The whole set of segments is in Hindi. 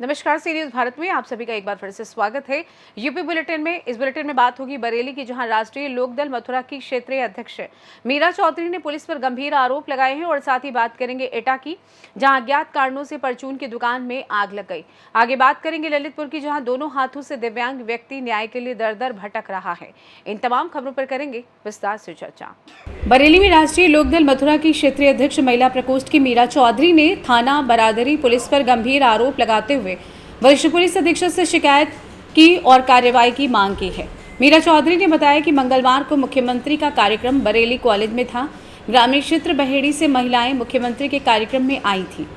नमस्कार, सी न्यूज़ भारत में आप सभी का एक बार फिर से स्वागत है। यूपी बुलेटिन में इस बुलेटिन में बात होगी बरेली की, जहां राष्ट्रीय लोकदल मथुरा की क्षेत्रीय अध्यक्ष मीरा चौधरी ने पुलिस पर गंभीर आरोप लगाए हैं। और साथ ही बात करेंगे एटा की, जहां अज्ञात कारणों से परचून की दुकान में आग लग गई। आगे बात करेंगे ललितपुर की, जहाँ दोनों हाथों से दिव्यांग व्यक्ति न्याय के लिए दर दर भटक रहा है। इन तमाम खबरों पर करेंगे विस्तार से चर्चा। बरेली में राष्ट्रीय लोकदल मथुरा की क्षेत्रीय अध्यक्ष महिला प्रकोष्ठ की मीरा चौधरी ने थाना बरादरी पुलिस पर गंभीर आरोप लगाते हुए वरिष्ठ पुलिस अधीक्षक से शिकायत की और कार्रवाई की मांग की है। मीरा चौधरी ने बताया कि मंगलवार को मुख्यमंत्री का कार्यक्रम बरेली कॉलेज में था। ग्रामीण क्षेत्र बहेड़ी से महिलाएं मुख्यमंत्री के कार्यक्रम में आई थी।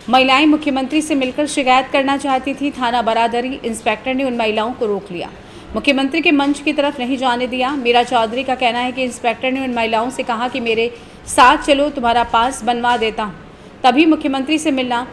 महिलाएं मुख्यमंत्री से मिलकर शिकायत करना चाहती थी। थाना बरादरी इंस्पेक्टर ने उन महिलाओं को रोक लिया, मुख्यमंत्री के मंच की तरफ नहीं जाने दिया। मीरा चौधरी का कहना है कि इंस्पेक्टर ने उन महिलाओं से कहा कि मेरे साथ चलो, तुम्हारा पास बनवा देता हूँ, तभी मुख्यमंत्री से मिलना।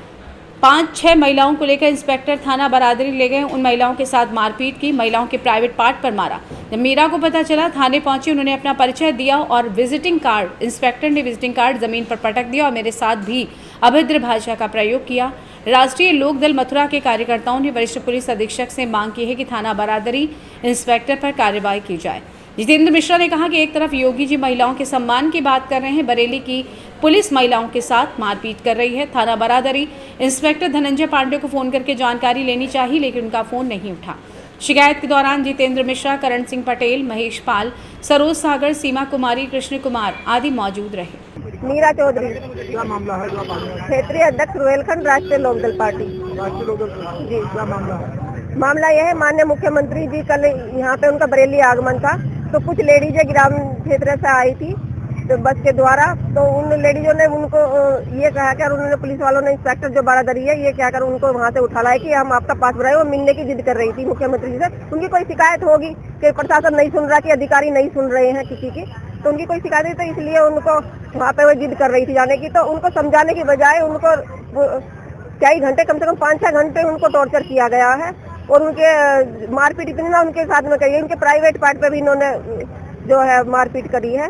5-6 महिलाओं को लेकर इंस्पेक्टर थाना बरादरी ले गए। उन महिलाओं के साथ मारपीट की, महिलाओं के प्राइवेट पार्ट पर मारा। जब मीरा को पता चला, थाने पहुंची, उन्होंने अपना परिचय दिया और विजिटिंग कार्ड, इंस्पेक्टर ने विजिटिंग कार्ड जमीन पर पटक दिया और मेरे साथ भी अभद्र भाषा का प्रयोग किया। राष्ट्रीय लोकदल मथुरा के कार्यकर्ताओं ने वरिष्ठ पुलिस अधीक्षक से मांग की है कि थाना बरादरी इंस्पेक्टर पर कार्रवाई की जाए। जितेंद्र मिश्रा ने कहा कि एक तरफ योगी जी महिलाओं के सम्मान की बात कर रहे हैं, बरेली की पुलिस महिलाओं के साथ मारपीट कर रही है। थाना बरादरी इंस्पेक्टर धनंजय पांडे को फोन करके जानकारी लेनी चाहिए, लेकिन उनका फोन नहीं उठा। शिकायत के दौरान जितेंद्र मिश्रा, करण सिंह पटेल, महेश पाल, सरोज सागर, सीमा कुमारी, कृष्ण कुमार आदि मौजूद रहे। मीरा चौधरी, क्या मामला है जो आप आए हैं? क्षेत्रीय अध्यक्ष रोहेलखंड राष्ट्रीय लोकदल पार्टी। राष्ट्रीय लोकदल जी, क्या मामला है? मामला यह है, माननीय मुख्यमंत्री जी कल यहाँ पे उनका बरेली आगमन था, तो कुछ लेडीजें ग्रामीण क्षेत्र से आई थी तो बस के द्वारा, तो उन लेडीजों ने उनको ये कहा कि उन्होंने पुलिस वालों ने इंस्पेक्टर जो बरादरी है ये क्या कर उनको वहाँ से उठा लाया कि हम आपका पास बुलाए। वो मिलने की जिद कर रही थी मुख्यमंत्री जी से। उनकी कोई शिकायत होगी कि प्रशासन नहीं सुन रहा, कि अधिकारी नहीं सुन रहे हैं किसी की, तो उनकी कोई शिकायत नहीं, तो इसलिए उनको वहाँ पे वो जिद कर रही थी जाने की। तो उनको समझाने की बजाय उनको कई घंटे, कम से कम 5-6 घंटे उनको टॉर्चर किया गया है। और उनके मारपीट इतनी ना उनके साथ में करी है, उनके प्राइवेट पार्ट पे भी इन्होंने जो है मारपीट करी है।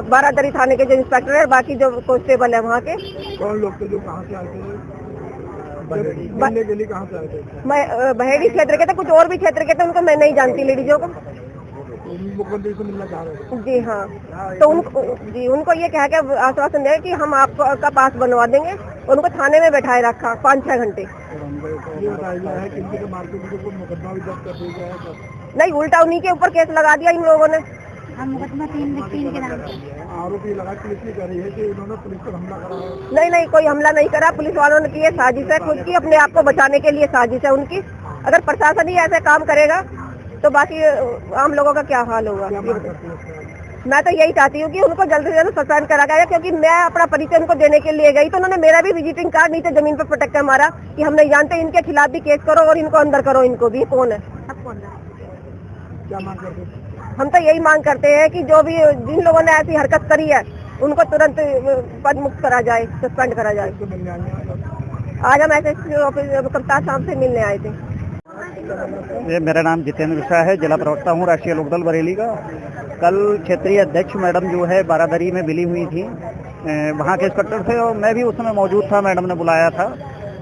बारादरी थाने के जो इंस्पेक्टर है, बाकी जो कांस्टेबल है वहाँ के। कौन लोग थे जो कहाँ से आए थे? मिलने के लिए कहाँ से आए थे? मैं बहेड़ी क्षेत्र के थे, कुछ और भी क्षेत्र के थे, उनको मैं नहीं जानती लेडीजों को। मुख्यमंत्री से मिलना चाह रहे थे? जी हाँ, तो उनको ये कह के आश्वासन दिया कि हम आपका पास बनवा देंगे। उनको थाने में बैठाए रखा 5-6 घंटे। ये बताया गया है कि इनके मार्केट के ऊपर मुकदमा भी दर्ज कर दिया गया है। नहीं, उल्टा उन्हीं के ऊपर केस लगा दिया इन लोगों ने। हम मुकदमा 3 के नाम। आरोप ये लगा पुलिस ने कर रही है कि उन्होंने पुलिस पर हमला करा है। नहीं, कोई हमला नहीं करा। पुलिस वालों ने की है साजिश है, खुद की अपने आप को बचाने के लिए साजिश है उनकी। अगर प्रशासन ही ऐसे काम करेगा तो बाकी आम लोगों का क्या हाल होगा। मैं तो यही चाहती हूँ कि उनको जल्द से जल्द सस्पेंड करा गया, क्योंकि मैं अपना परिचय उनको देने के लिए गई तो उन्होंने मेरा भी विजिटिंग कार्ड नीचे जमीन पर पटक कर मारा कि हम नहीं जानते, इनके खिलाफ भी केस करो और इनको अंदर करो। इनको भी कौन है, अब कौन है? क्या मांग करते हैं? हम तो यही मांग करते हैं कि जो भी जिन लोगों ने ऐसी हरकत करी है उनको तुरंत पद मुक्त करा जाए, सस्पेंड करा जाए। आज हम एसएसपी ऑफिस कप्तान साहब से मिलने आए थे। ये मेरा नाम जितेंद्र मिश्रा है, जिला प्रवक्ता हूँ राष्ट्रीय लोकदल बरेली का। कल क्षेत्रीय अध्यक्ष मैडम जो है बारादरी में मिली हुई थी, वहाँ के इंस्पेक्टर थे और मैं भी उस समय मौजूद था। मैडम ने बुलाया था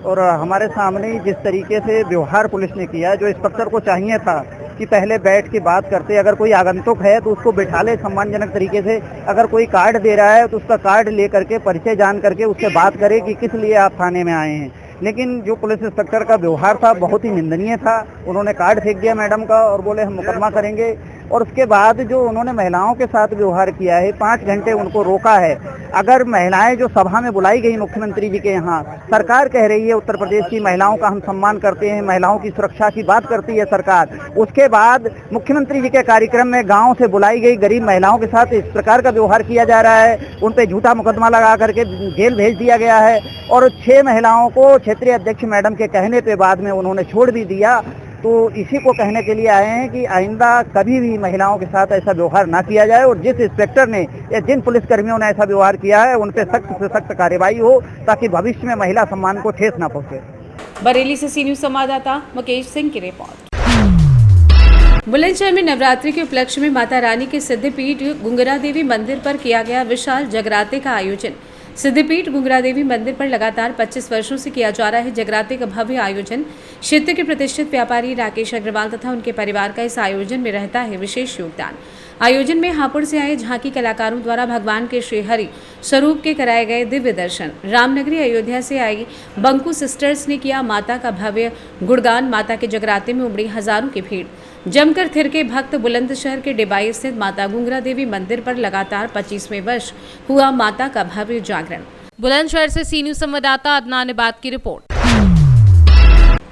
और हमारे सामने जिस तरीके से व्यवहार पुलिस ने किया, जो इंस्पेक्टर को चाहिए था कि पहले बैठ के बात करते, अगर कोई आगंतुक है तो उसको बिठा ले सम्मानजनक तरीके से, अगर कोई कार्ड दे रहा है तो उसका कार्ड ले करके परिचय जान करके उससे बात करे कि किस लिए आप थाने में आए हैं। लेकिन जो पुलिस इंस्पेक्टर का व्यवहार था बहुत ही निंदनीय था। उन्होंने कार्ड फेंक दिया मैडम का और बोले हम मुकदमा करेंगे। और उसके बाद जो उन्होंने महिलाओं के साथ व्यवहार किया है, 5 घंटे उनको रोका है। अगर महिलाएं जो सभा में बुलाई गई मुख्यमंत्री जी के यहाँ, सरकार कह रही है उत्तर प्रदेश की महिलाओं का हम सम्मान करते हैं, महिलाओं की सुरक्षा की बात करती है सरकार, उसके बाद मुख्यमंत्री जी के कार्यक्रम में गाँव से बुलाई गई गरीब महिलाओं के साथ इस प्रकार का व्यवहार किया जा रहा है। उन पर झूठा मुकदमा लगा करके जेल भेज दिया गया है और 6 महिलाओं को क्षेत्रीय अध्यक्ष मैडम के कहने पे बाद में उन्होंने छोड़ भी दिया। तो इसी को कहने के लिए आए हैं कि आइंदा कभी भी महिलाओं के साथ ऐसा व्यवहार ना किया जाए और जिस इंस्पेक्टर ने या जिन पुलिसकर्मियों ने ऐसा व्यवहार किया है उन पर सख्त से सख्त कार्रवाई हो, ताकि भविष्य में महिला सम्मान को ठेस न पहुंचे। बरेली से सी न्यूज़ संवाददाता मुकेश सिंह की रिपोर्ट। बुलंदशहर में नवरात्रि के उपलक्ष्य में माता रानी के सिद्धपीठ गुंगरा देवी मंदिर पर किया गया विशाल जगराते का आयोजन। सिद्धपीठ गुंगरा देवी मंदिर पर लगातार 25 वर्षों से किया जा रहा है जगराते का भव्य आयोजन। क्षेत्र के प्रतिष्ठित व्यापारी राकेश अग्रवाल तथा उनके परिवार का इस आयोजन में रहता है विशेष योगदान। आयोजन में हापुड़ से आए झांकी कलाकारों द्वारा भगवान के श्रीहरि स्वरूप के कराए गए दिव्य दर्शन। रामनगरी अयोध्या से आई बंकू सिस्टर्स ने किया माता का भव्य गुणगान। माता के जगराते में उमड़ी हजारों की भीड़। जमकर थिरके भक्त। बुलंदशहर के डिबाई स्थित माता गुंगरा देवी मंदिर पर लगातार 25वें वर्ष हुआ माता का भव्य जागरण। बुलंदशहर से सी न्यूज संवाददाता अदनान इबाद की रिपोर्ट।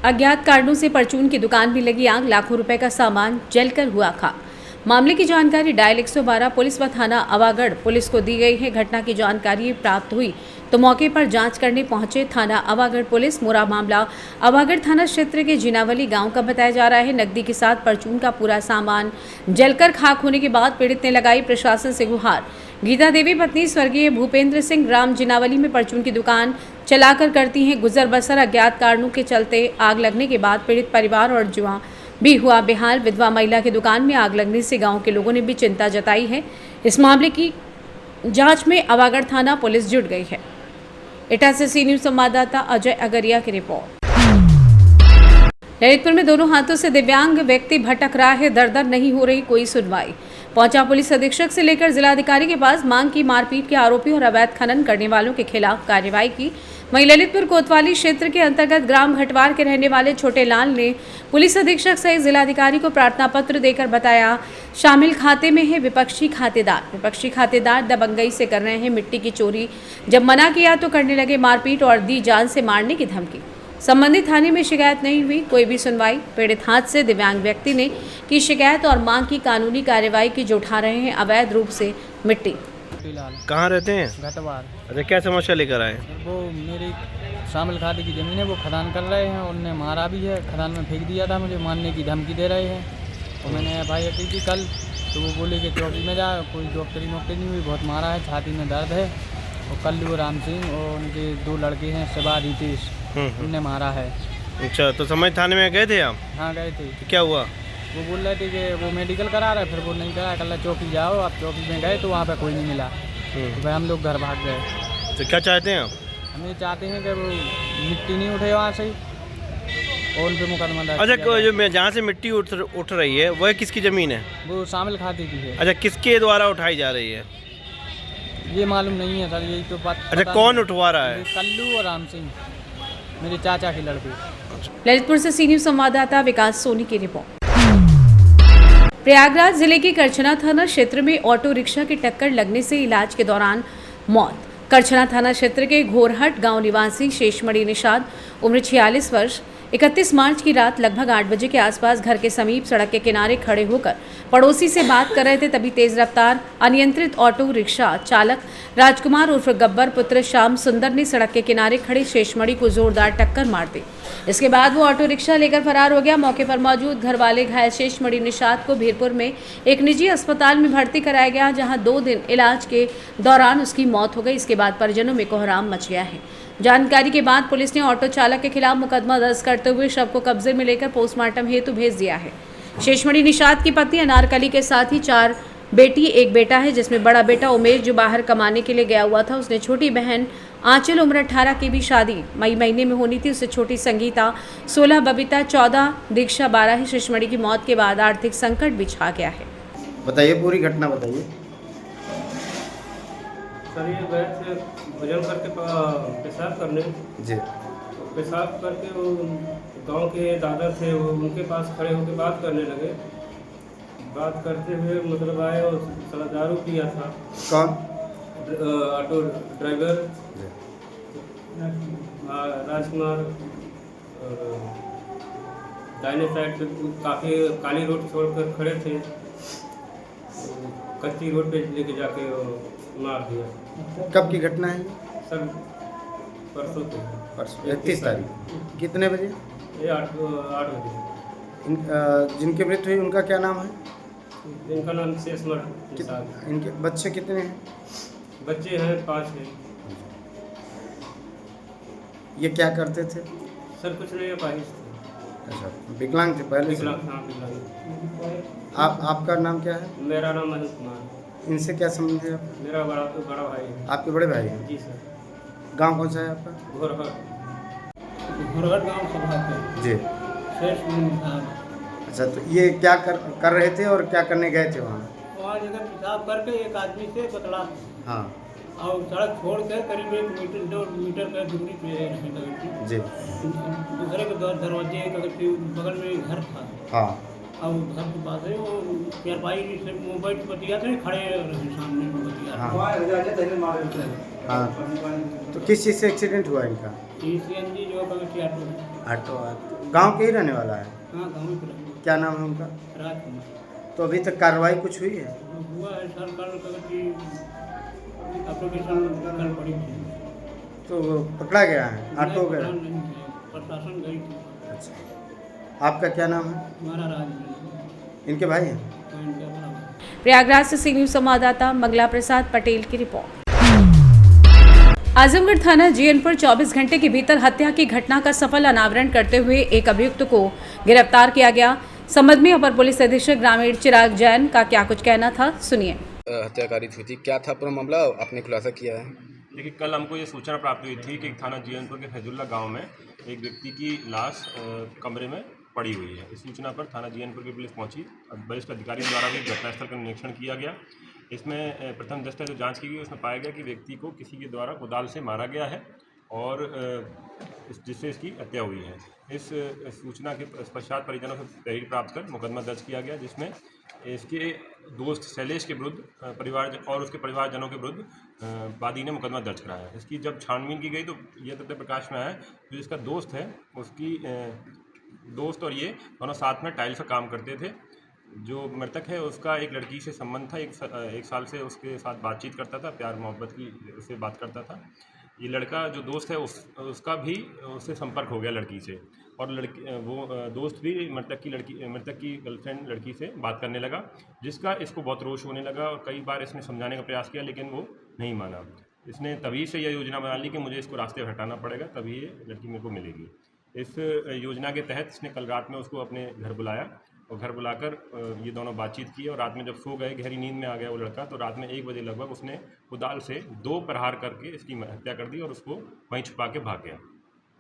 अज्ञात कारणों से परचून की दुकान में लगी आग, लाखों रुपए का सामान जलकर हुआ खाक। मामले की जानकारी डायल 112 पुलिस व थाना अवागढ़ पुलिस को दी गई है। घटना की जानकारी प्राप्त हुई तो मौके पर जांच करने पहुंचे थाना अवागढ़ पुलिस। पूरा मामला अवागढ़ थाना क्षेत्र के जिनावली गांव का बताया जा रहा है। नकदी के साथ परचून का पूरा सामान जलकर खाक होने के बाद पीड़ित ने लगाई प्रशासन से गुहार। गीता देवी पत्नी स्वर्गीय भूपेंद्र सिंह ग्राम जिनावली में परचून की दुकान चलाकर करती हैं गुजर बसर। अज्ञात कारणों के चलते आग लगने के बाद पीड़ित परिवार और जुआ भी हुआ बेहाल। विधवा महिला की दुकान में आग लगने से गांव के लोगों ने भी चिंता जताई है। इस मामले की जांच में अवागढ़ थाना पुलिस जुट गई है। इटा से सी न्यूज संवाददाता अजय अगरिया की रिपोर्ट। ललितपुर में दोनों हाथों से दिव्यांग व्यक्ति भटक रहा है, दर नहीं हो रही कोई सुनवाई। पहुंचा पुलिस अधीक्षक से लेकर जिलाधिकारी के पास मांग की। मारपीट के आरोपी और अवैध खनन करने वालों के खिलाफ कार्रवाई की। वहीं ललितपुर कोतवाली क्षेत्र के अंतर्गत ग्राम घटवार के रहने वाले छोटे लाल ने पुलिस अधीक्षक सहित जिलाधिकारी को प्रार्थना पत्र देकर बताया शामिल खाते में है विपक्षी खातेदार। विपक्षी खातेदार दबंगई से कर रहे हैं मिट्टी की चोरी। जब मना किया तो करने लगे मारपीट और दी जान से मारने की धमकी। संबंधित थाने में शिकायत नहीं हुई, कोई भी सुनवाई। पीड़ित हाथ से दिव्यांग व्यक्ति ने की शिकायत और मांग की कानूनी कार्रवाई की जो उठा रहे हैं अवैध रूप से मिट्टी। कहाँ रहते हैं? घटवार। अच्छा, क्या समस्या लेकर आए? वो मेरी शामिल खाते की ज़मीन है, वो खदान कर रहे हैं। उनने मारा भी है, खदान में फेंक दिया था, मुझे मारने की धमकी दे रहे हैं। और मैंने FIR की थी कल, तो वो बोले कि चौकी में जा, कोई डॉक्टरी नहीं हुई, बहुत मारा है, छाती में दर्द है। और कल्लू राम सिंह और उनके 2 लड़के हैं शिवा रितेश, उनने मारा है। अच्छा, तो समझ थाने में गए थे आप? हाँ गए थे। तो क्या हुआ? वो बोल रहे थे कि वो मेडिकल करा रहे, फिर वो नहीं करा, कल चौकी जाओ। आप चौकी में गए तो वहाँ पे कोई नहीं मिला, तो भाई हम लोग घर भाग गए। तो क्या चाहते हैं आप? हम ये चाहते हैं कि वो मिट्टी नहीं उठे वहाँ से और उन पर मुकदमा दर्ज। अच्छा, जो जहाँ से मिट्टी उठ रही है वह किसकी ज़मीन है? वो शामिल खाते की है। अच्छा, किसके द्वारा उठाई जा रही है? ये मालूम नहीं है सर, यही तो बात। अच्छा, कौन उठवा रहा है? कल्लू और राम सिंह, मेरे चाचा के लड़के। ललितपुर से सी न्यूज संवाददाता विकास सोनी की रिपोर्ट। प्रयागराज जिले के करछना थाना क्षेत्र में ऑटो रिक्शा की टक्कर लगने से इलाज के दौरान मौत। करछना थाना क्षेत्र के घोरहट गांव निवासी शेषमणि निषाद उम्र 46 वर्ष 31 मार्च की रात लगभग 8 बजे के आसपास घर के समीप सड़क के किनारे खड़े होकर पड़ोसी से बात कर रहे थे। तभी तेज रफ्तार अनियंत्रित ऑटो रिक्शा चालक राजकुमार उर्फ गब्बर पुत्र श्याम सुंदर ने सड़क के किनारे खड़े शेषमणि को जोरदार टक्कर मार दी। इसके बाद वो ऑटो रिक्शा लेकर फरार हो गया। मौके पर मौजूद घर वाले घायल शेषमणि निषाद को भीरपुर में एक निजी अस्पताल में भर्ती कराया गया, जहां 2 दिन इलाज के दौरान उसकी मौत हो गई। इसके बाद परिजनों में कोहराम मच गया है। जानकारी के बाद पुलिस ने ऑटो चालक के खिलाफ मुकदमा दर्ज करते हुए शव को कब्जे में लेकर पोस्टमार्टम हेतु भेज दिया है। शेषमणि निषाद की पत्नी अनारकली के साथ ही 4 बेटी 1 बेटा है, जिसमें बड़ा बेटा उमेश जो बाहर कमाने के लिए गया हुआ था। उसने छोटी बहन आंचल उम्र 18 की भी शादी मई महीने में होनी थी। उससे छोटी संगीता 16, बबीता 14, दीक्षा 12 है। शेषमणि की मौत के बाद आर्थिक संकट भी छा गया है। बताइए, पूरी घटना बताइए। सर, ये गए थे भोजन करके पेशाब करने जी। पेशाब करके वो गांव के दादा थे, वो उनके पास खड़े होकर बात करने लगे। बात करते हुए मतलब आए और साला दारू पिया था। कौन? ऑटो ड्राइवर राजकुमार। दाहिने साइड पे काफ़ी काली रोड छोड़कर खड़े थे, कच्ची रोड पे लेके जाके मार दिया। कब की घटना है? सर, परसों को। परसों 31 तारीख। कितने बजे? ये 8 बजे। जिनकी मृत्यु हुई उनका क्या नाम है? इनका नाम शेषमणि निषाद। इनके बच्चे कितने हैं? बच्चे हैं 5 हैं। ये क्या करते थे? सर कुछ नहीं, अपाहिज थे। अच्छा, विकलांग थे पहले से? विकलांग, हाँ विकलांग। आपका नाम क्या है? मेरा नाम महेश कुमार। इनसे क्या संबंध है आपका? मेरा बड़ा भाई है। आपके बड़े भाई हैं? जी सर। गांव कौन सा है आपका? घोरहट गाँव सभा जी। श्रेष्ठ विभाग। अच्छा, तो ये क्या कर रहे थे और क्या करने गए थे वहाँ? वहाँ जगह पेशाब करके एक आदमी से बतला हाँ और सड़क छोड़ के करीब 1 मीटर 2 मीटर का दूरी पे रहने लगी थी। जी। दूसरे के दरवाजे के बगल में घर था हाँ और घर के पास है वो चारपाई से मोबाइल से बतिया थे, खड़े रहे सामने में बतिया। हाँ। तो किस चीज़ से एक्सीडेंट हुआ इनका? CNG जो कमेटी ऑटो। गांव के ही रहने वाला है? हाँ गाँव में पड़ा क्या नाम है उनका? राजकुमार। तो अभी तक कार्रवाई कुछ हुई है? हुआ है सर, कल कमेटी एप्लीकेशन कल पड़ी थी तो पकड़ा गया है ऑटो नहीं, गया? नहीं है, प्रशासन गई थी। अच्छा, आपका क्या नाम है? हमारा राज इनके भाई हैं? प्रयागराज से सी न्यूज संवाददाता मंगला प्रसाद पटेल की रिपोर्ट। आजमगढ़ थाना जीएन पर 24 घंटे के भीतर हत्या की घटना का सफल अनावरण करते हुए एक अभियुक्त को गिरफ्तार किया गया। संबंध में अपर पुलिस अधीक्षक ग्रामीण चिराग जैन का क्या कुछ कहना था, सुनिए। हत्याकारी हुई थी, क्या था पूरा मामला, आपने खुलासा किया है? देखिए, कल हमको ये सूचना प्राप्त हुई थी कि थाना जीएनपुर के फैजुल्ला गांव में एक व्यक्ति की लाश कमरे में पड़ी हुई है। इस सूचना पर थाना जीएनपुर की पुलिस पहुंची। वरिष्ठ अधिकारियों द्वारा भी घटनास्थल का निरीक्षण किया गया। इसमें प्रथम दस्ता जो जांच की गई उसमें पाया गया कि व्यक्ति को किसी के द्वारा कुदाल से मारा गया है और जिससे इसकी हत्या हुई है। इस सूचना के पश्चात परिजनों से तहरीर प्राप्त कर मुकदमा दर्ज किया गया, जिसमें इसके दोस्त शैलेश के विरुद्ध परिवार और उसके परिवारजनों के विरुद्ध वादी ने मुकदमा दर्ज कराया। इसकी जब छानबीन की गई तो यह तथ्य प्रकाश में आया जो इसका दोस्त है, उसकी दोस्त और ये दोनों साथ में टाइल का काम करते थे। जो मृतक है उसका एक लड़की से संबंध था, एक साल से उसके साथ बातचीत करता था, प्यार मोहब्बत की उससे बात करता था। ये लड़का जो दोस्त है उसका भी उससे संपर्क हो गया लड़की से, और वो दोस्त भी मृतक की गर्लफ्रेंड लड़की से बात करने लगा, जिसका इसको बहुत रोष होने लगा और कई बार इसने समझाने का प्रयास किया लेकिन वो नहीं माना। इसने तभी से यह योजना बना ली कि मुझे इसको रास्ते हटाना पड़ेगा, तभी ये लड़की मेरे को मिलेगी। इस योजना के तहत इसने कल रात में उसको अपने घर बुलाया और घर बुलाकर ये दोनों बातचीत की और रात में जब सो गए, गहरी नींद में आ गया वो लड़का, तो रात में 1 बजे लगभग उसने कुदाल से 2 प्रहार करके इसकी हत्या कर दी और उसको वहीं छुपा के भाग गया।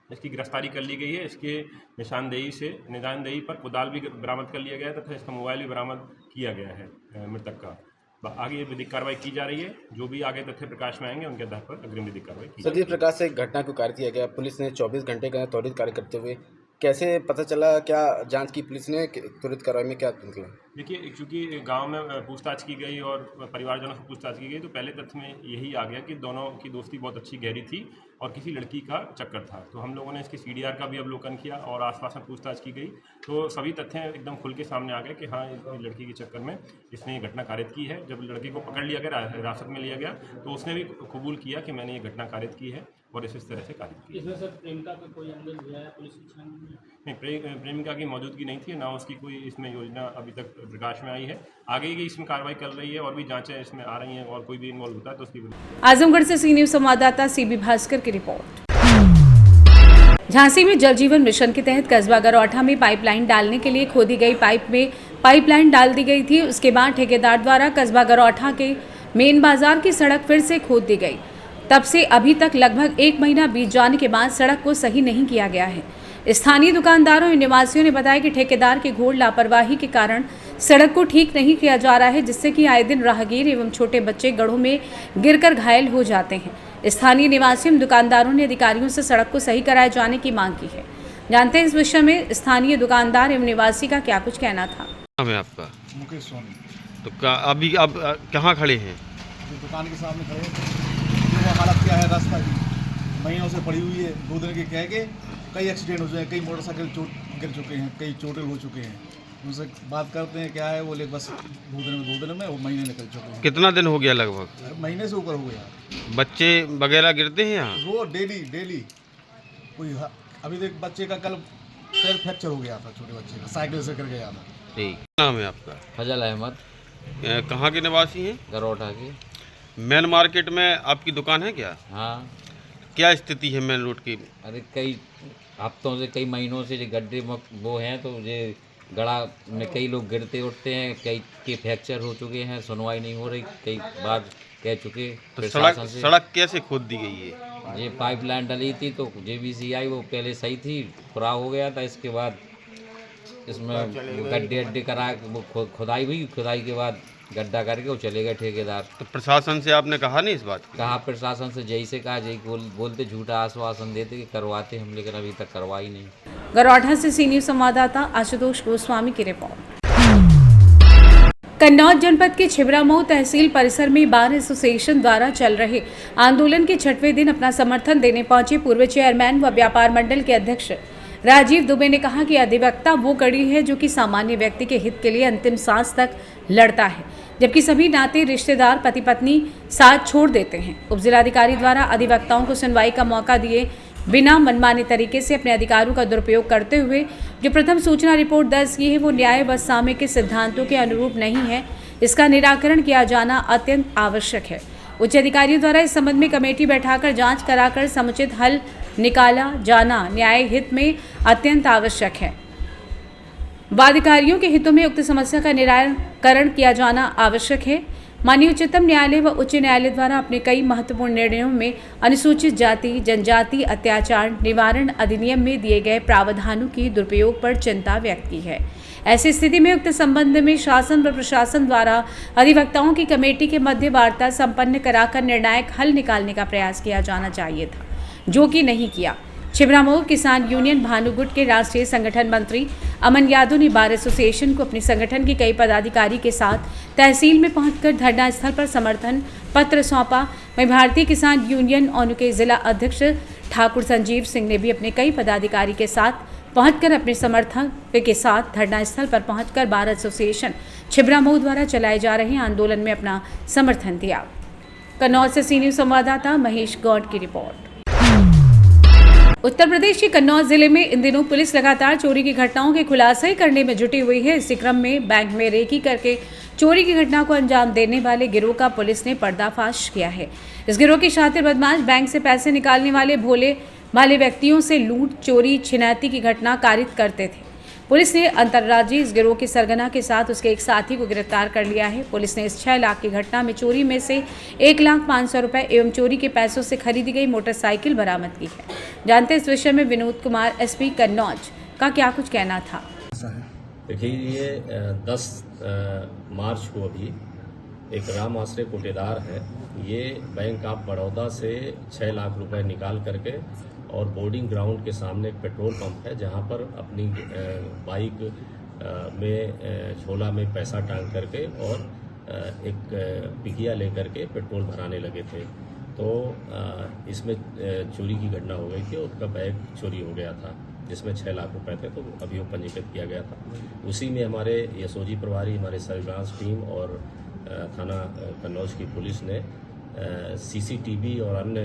इसकी गिरफ्तारी कर ली गई है। इसके निशानदेही पर कुदाल भी बरामद कर लिया गया है तथा इसका मोबाइल भी बरामद किया गया है मृतक का। आगे विधिक कार्रवाई की जा रही है। जो भी आगे तथ्य प्रकाश में आएंगे उनके आधार पर अग्रिम विधिक कार्रवाई की सर, जिस प्रकार से घटना को कार्य किया गया, पुलिस ने 24 घंटे का त्वरित कार्य करते हुए कैसे पता चला, क्या जांच की पुलिस ने त्वरित कार्रवाई में क्या निकला? देखिए, चूँकि गांव में पूछताछ की गई और परिवारजनों से पूछताछ की गई तो पहले तथ्य में यही आ गया कि दोनों की दोस्ती बहुत अच्छी गहरी थी और किसी लड़की का चक्कर था। तो हम लोगों ने इसकी CDR का भी अवलोकन किया और आसपास में पूछताछ की गई तो सभी तथ्य एकदम खुल के सामने आ गए कि हाँ, इस लड़की के चक्कर में इसने ये घटना कारित की है। जब लड़के को पकड़ लिया गया, हिरासत में लिया गया, तो उसने भी कबूल किया कि मैंने ये घटना कारित की है और इस तरह से कारित की। इसमें सर प्रेमिका का कोई एंगल भी आया पुलिस की छानबीन में? नहीं, प्रेमिका की मौजूदगी नहीं थी, ना उसकी कोई इसमें योजना अभी तक प्रकाश में आई है। आगे की इसमें कार्रवाई कर रही है और भी जांचें इसमें आ रही हैं और कोई भी इन्वॉल्व होता है तो उसकी। आजमगढ़ से सी न्यूज संवाददाता CB भास्कर की रिपोर्ट। झांसी में जल जीवन मिशन के तहत कस्बा गरौठा में पाइपलाइन डालने के लिए खोदी गई पाइप में पाइपलाइन डाल दी गई थी। उसके बाद ठेकेदार द्वारा कस्बा गरौठा के मेन बाजार की सड़क फिर से खोद दी गई। तब से अभी तक लगभग 1 महीना बीत जाने के बाद सड़क को सही नहीं किया गया है। स्थानीय दुकानदारों और निवासियों ने बताया कि ठेकेदार की घोर लापरवाही के कारण सड़क को ठीक नहीं किया जा रहा है, जिससे कि आए दिन राहगीर एवं छोटे बच्चे गड्ढों में गिरकर घायल हो जाते हैं। स्थानीय निवासियों एवं दुकानदारों ने अधिकारियों से सड़क को सही कराए जाने की मांग की है। जानते हैं इस विषय में स्थानीय दुकानदार एवं निवासी का क्या कुछ कहना था। नाम है आपका? मुकेश सोनी। तो अभी आप कहाँ खड़े हैं? दुकान के सामने खड़े हैं। हालत क्या है रास्ता की, महीनों से पड़ी हुई है। 2 दिन के कह के कई एक्सीडेंट हो चुके हैं, कई मोटरसाइकिल गिर चुके हैं, कई चोटिल हो चुके हैं। उनसे बात करते हैं क्या है, बोले बस 2 दिन में वो महीने निकल चुके हैं। कितना दिन हो गया? लगभग महीने से ऊपर हो गया। बच्चे वगैरह गिरते हैं यहाँ वो डेली कोई अभी देख बच्चे का कल पैर फ्रैक्चर हो गया था, छोटे बच्चे का, साइकिल से गिर गया था। ठीक, नाम है आपका? फजल अहमद। कहाँ के निवासी हैं? गरौठा की। मेन मार्केट में आपकी दुकान है क्या? हाँ। क्या स्थिति है मेन रोड की? अरे कई हफ्तों से, कई महीनों से ये गड्ढे वो हैं, तो ये गड़ा में कई लोग गिरते उठते हैं, कई के फ्रैक्चर हो चुके हैं, सुनवाई नहीं हो रही, कई बार कह चुके। तो सड़क कैसे खोद दी गई है? ये पाइपलाइन डली थी तो JBC आई, वो पहले सही थी, पूरा हो गया था। इसके बाद इसमें गड्ढे अड्डे करा, वो खुदाई हुई, खुदाई के बाद गड्ढा करके वो चले गए ठेकेदार। तो प्रशासन से आपने कहा नहीं इस बात? कहा प्रशासन से, जय से कहा, जय बोलते झूठा आश्वासन देते कि करवाते हम, लेकिन अभी तक करवाई नहीं। गरौठा से सीनियर संवाददाता आशुतोष गोस्वामी की रिपोर्ट। कन्नौज जनपद के छिबरामऊ तहसील परिसर में बार एसोसिएशन द्वारा चल रहे आंदोलन के 6वें दिन अपना समर्थन देने पहुंचे पूर्व चेयरमैन व व्यापार मंडल के अध्यक्ष राजीव दुबे ने कहा कि अधिवक्ता वो कड़ी है जो कि सामान्य व्यक्ति के हित के लिए अंतिम सांस तक लड़ता है, जबकि सभी नाते रिश्तेदार पति पत्नी साथ छोड़ देते हैं। उपजिलाधिकारी द्वारा अधिवक्ताओं को सुनवाई का मौका दिए बिना मनमाने तरीके से अपने अधिकारों का दुरुपयोग करते हुए जो प्रथम सूचना रिपोर्ट दर्ज की है वो न्याय व साम्य के सिद्धांतों के अनुरूप नहीं है। इसका निराकरण किया जाना अत्यंत आवश्यक है। उच्च अधिकारियों द्वारा इस संबंध में कमेटी बैठाकर जांच कराकर समुचित हल निकाला जाना न्याय हित में अत्यंत आवश्यक है। वादिकारियों के हितों में उक्त समस्या का निराकरण किया जाना आवश्यक है। माननीय उच्चतम न्यायालय व उच्च न्यायालय द्वारा अपने कई महत्वपूर्ण निर्णयों में अनुसूचित जाति जनजाति अत्याचार निवारण अधिनियम में दिए गए प्रावधानों की दुरुपयोग पर चिंता व्यक्त की है। ऐसी स्थिति में उक्त संबंध में शासन व प्रशासन द्वारा अधिवक्ताओं की कमेटी के मध्य वार्ता संपन्न कराकर निर्णायक हल निकालने का प्रयास किया जाना चाहिए था, जो कि नहीं किया। छिबरामऊ किसान यूनियन भानुगुट के राष्ट्रीय संगठन मंत्री अमन यादव ने बार एसोसिएशन को अपने संगठन के कई पदाधिकारी के साथ तहसील में पहुंचकर धरना स्थल पर समर्थन पत्र सौंपा। वहीं भारतीय किसान यूनियन ओनू के जिला अध्यक्ष ठाकुर संजीव सिंह ने भी अपने कई पदाधिकारी के साथ पहुंचकर अपने समर्थन के साथ धरना स्थल पर पहुंचकर बार एसोसिएशन छिबरामऊ द्वारा चलाए जा रहे आंदोलन में अपना समर्थन दिया। कन्नौज से सीनियर संवाददाता महेश गौड़ की रिपोर्ट। उत्तर प्रदेश के कन्नौज जिले में इन दिनों पुलिस लगातार चोरी की घटनाओं के खुलासे करने में जुटी हुई है। इसी क्रम में बैंक में रेकी करके चोरी की घटना को अंजाम देने वाले गिरोह का पुलिस ने पर्दाफाश किया है। इस गिरोह के शातिर बदमाश बैंक से पैसे निकालने वाले भोले भाले व्यक्तियों से लूट चोरी छिनैती की घटना कारित करते थे। पुलिस ने अंतर्राज्यीय इस गिरोह के सरगना के साथ उसके एक साथी को गिरफ्तार कर लिया है। पुलिस ने इस 6 लाख की घटना में चोरी में से 1,05,000 रुपए एवं चोरी के पैसों से खरीदी गई मोटरसाइकिल बरामद की है। जानते हैं इस विषय में विनोद कुमार SP कन्नौज का क्या कुछ कहना था। देखिए, ये 10 मार्च को अभी एक राम आश्रय कोटेदार है, ये बैंक ऑफ बड़ौदा से 6 लाख रुपए निकाल करके और बोर्डिंग ग्राउंड के सामने एक पेट्रोल पंप है जहां पर अपनी बाइक में झोला में पैसा टांग करके और एक पिकिया लेकर के पेट्रोल भराने लगे थे। तो इसमें चोरी की घटना हो गई थी और उनका बैग चोरी हो गया था जिसमें 6 लाख रुपए थे, तो अभियोग पंजीकृत किया गया था। उसी में हमारे एसओजी प्रभारी, हमारे सर्विलांस टीम और थाना कन्नौज की पुलिस ने CCTV और अन्य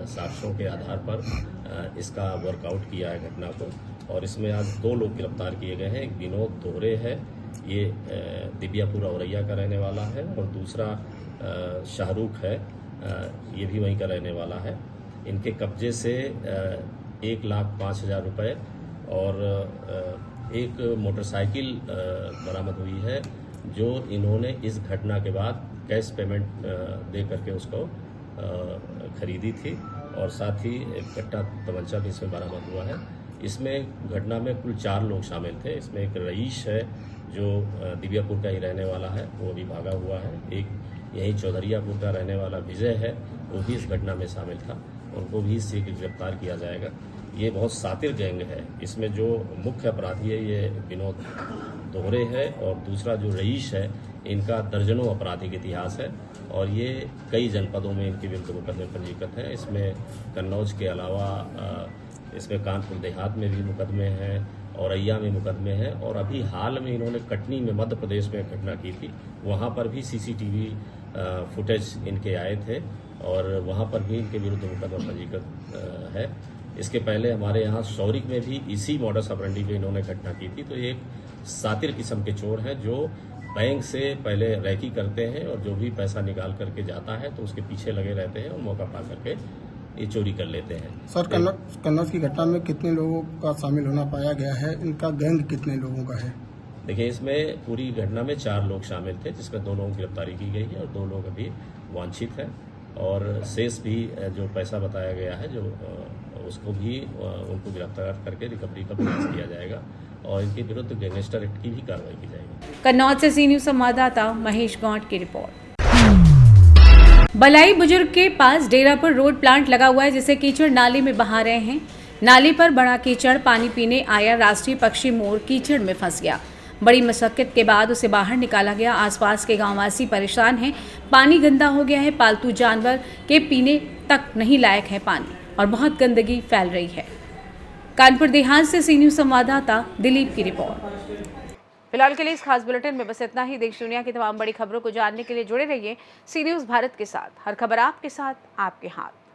साक्ष्यों के आधार पर इसका वर्कआउट किया है घटना को, और इसमें आज 2 लोग गिरफ्तार किए गए हैं। एक विनोद दोहरे है, ये दिव्यापुर औरैया का रहने वाला है, और दूसरा शाहरुख है, ये भी वहीं का रहने वाला है। इनके कब्जे से 1,05,000 रुपये और एक मोटरसाइकिल बरामद हुई है जो इन्होंने इस घटना के बाद कैश पेमेंट दे करके उसको खरीदी थी, और साथ ही एक कट्टा तमंचा भी इसमें बरामद हुआ है। इसमें घटना में कुल 4 लोग शामिल थे। इसमें एक रईस है जो दिव्यापुर का ही रहने वाला है, वो भी भागा हुआ है। एक यही चौधरियापुर का रहने वाला विजय है, वो भी इस घटना में शामिल था, उनको भी इससे गिरफ्तार किया जाएगा। ये बहुत सातिर गैंग है। इसमें जो मुख्य अपराधी है ये विनोद दोहरे है, और दूसरा जो रईस है, इनका दर्जनों आपराधिक इतिहास है और ये कई जनपदों में इनके विरुद्ध मुकदमे पंजीकृत हैं। इसमें कन्नौज के अलावा इसमें कानपुर देहात में भी मुकदमे हैं, औरैया में मुकदमे हैं, और अभी हाल में इन्होंने कटनी में मध्य प्रदेश में घटना की थी, वहाँ पर भी CCTV फुटेज इनके आए थे और वहाँ पर भी इनके विरुद्ध मुकदमा पंजीकृत है। इसके पहले हमारे यहाँ सौरिक में भी इसी मॉडस ऑपरेंडी पे इन्होंने घटना की थी। तो ये एक सातिर किस्म के चोर हैं जो बैंक से पहले रैकी करते हैं और जो भी पैसा निकाल करके जाता है तो उसके पीछे लगे रहते हैं और मौका पा करके ये चोरी कर लेते हैं। सर, कन्नौज की घटना में कितने लोगों का शामिल होना पाया गया है? इनका गैंग कितने लोगों का है? देखिए, इसमें पूरी घटना में 4 लोग शामिल थे, जिसमें 2 लोगों की गिरफ्तारी की गई है और 2 लोग अभी वांछित हैं। और शेष भी जो पैसा बताया गया है, जो उसको भी उनको गिरफ्तार करके रिकवरी का प्रयास किया जाएगा और इनके विरुद्ध गैंगस्टर एक्ट की भी कार्रवाई की जाएगी। कन्नौज से सी न्यूज संवाददाता महेश गौंड की रिपोर्ट। बलाई बुजुर्ग के पास डेरापुर रोड प्लांट लगा हुआ है, जिसे कीचड़ नाली में बहा रहे हैं। नाली पर बड़ा कीचड़ पानी पीने आया राष्ट्रीय पक्षी मोर कीचड़ में फंस गया। बड़ी मशक्कत के बाद उसे बाहर निकाला गया। आसपास के गांववासी परेशान हैं। पानी गंदा हो गया है, पालतू जानवर के पीने तक नहीं लायक है पानी और बहुत गंदगी फैल रही है। कानपुर देहात से सी न्यूज संवाददाता दिलीप की रिपोर्ट। फिलहाल के लिए इस खास बुलेटिन में बस इतना ही। देश दुनिया की तमाम बड़ी खबरों को जानने के लिए जुड़े रहिए सी न्यूज भारत के साथ। हर खबर आपके साथ, आपके हाथ।